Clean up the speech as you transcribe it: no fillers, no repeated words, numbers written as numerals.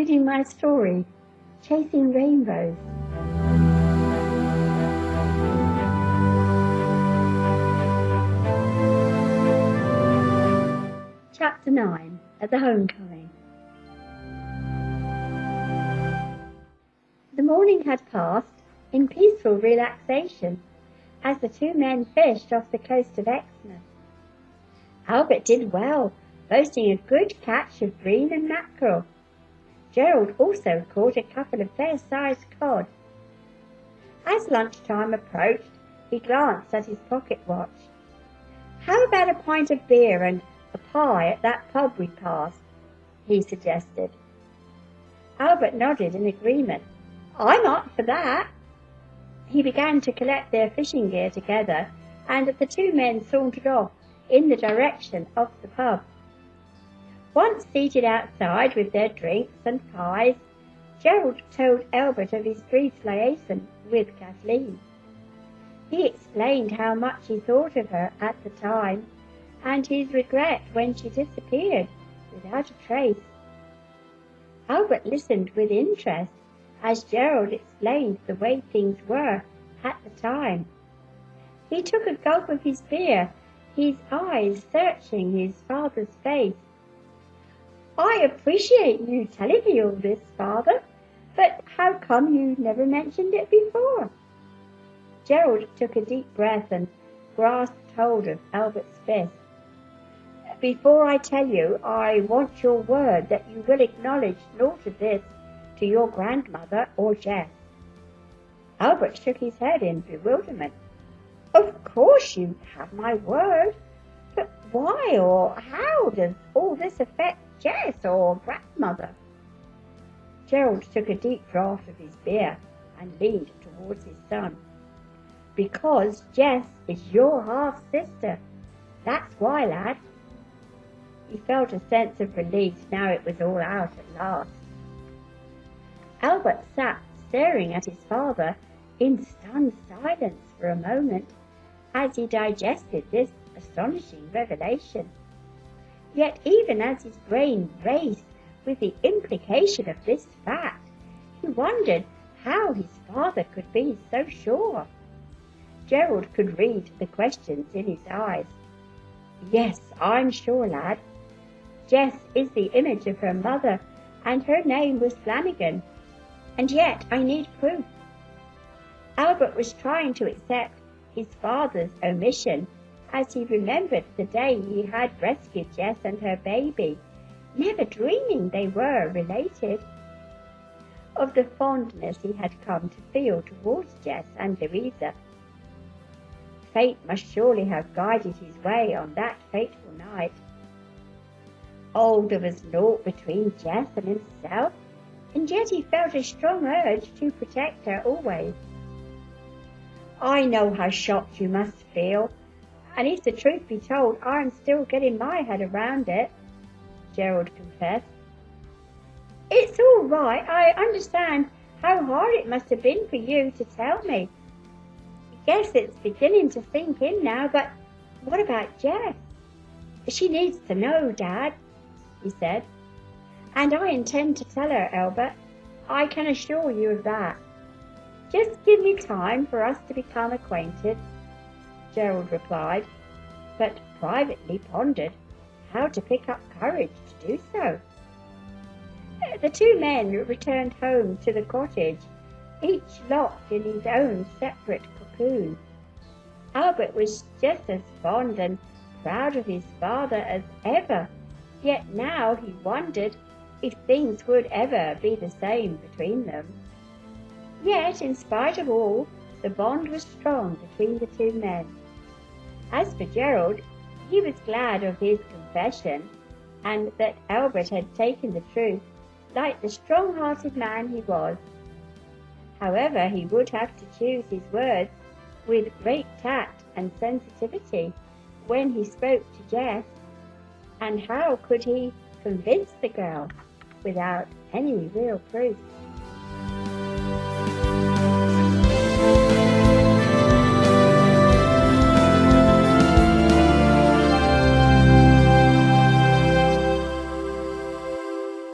reading my story, Chasing Rainbows. Chapter 9, At the Homecoming. The morning had passed in peaceful relaxation as the two men fished off the coast of Exmouth. Albert did well, boasting a good catch of bream and mackerel. Gerald also caught a couple of fair-sized cod. As lunchtime approached, he glanced at his pocket watch. "How about a pint of beer and a pie at that pub we passed?" he suggested. Albert nodded in agreement. "I'm up for that." He began to collect their fishing gear together, and the two men sauntered off in the direction of the pub. Once seated outside with their drinks and pies, Gerald told Albert of his brief liaison with Kathleen. He explained how much he thought of her at the time, and his regret when she disappeared without a trace. Albert listened with interest as Gerald explained the way things were at the time. He took a gulp of his beer, his eyes searching his father's face. "I appreciate you telling me all this, Father, but how come you never mentioned it before?" Gerald took a deep breath and grasped hold of Albert's fist. "Before I tell you, I want your word that you will acknowledge naught of this to your grandmother or Jess." Albert shook his head in bewilderment. "Of course you have my word, but why or how does all this affect Jess or grandmother?" Gerald took a deep draught of his beer and leaned towards his son. "Because Jess is your half-sister. That's why, lad." He felt a sense of relief now it was all out at last. Albert sat staring at his father in stunned silence for a moment as he digested this astonishing revelation. Yet even as his brain raced with the implication of this fact, he wondered how his father could be so sure. Gerald could read the questions in his eyes. "Yes, I'm sure, lad. Jess is the image of her mother, and her name was Flanagan. And yet I need proof." Albert was trying to accept his father's omission as he remembered the day he had rescued Jess and her baby, never dreaming they were related. Of the fondness he had come to feel towards Jess and Louisa. Fate must surely have guided his way on that fateful night. Oh, there was naught between Jess and himself, and yet he felt a strong urge to protect her always. "I know how shocked you must feel, and if the truth be told, I'm still getting my head around it," Gerald confessed. "It's all right. I understand how hard it must have been for you to tell me. I guess it's beginning to sink in now, but what about Jess?" "She needs to know, Dad," he said. "And I intend to tell her, Albert. I can assure you of that. Just give me time for us to become acquainted," Gerald replied, but privately pondered how to pick up courage to do so. The two men returned home to the cottage, each locked in his own separate cocoon. Albert was just as fond and proud of his father as ever, yet now he wondered if things would ever be the same between them. Yet, in spite of all, the bond was strong between the two men. As for Gerald, he was glad of his confession, and that Albert had taken the truth like the strong-hearted man he was. However, he would have to choose his words with great tact and sensitivity when he spoke to Jess, and how could he convince the girl without any real proof?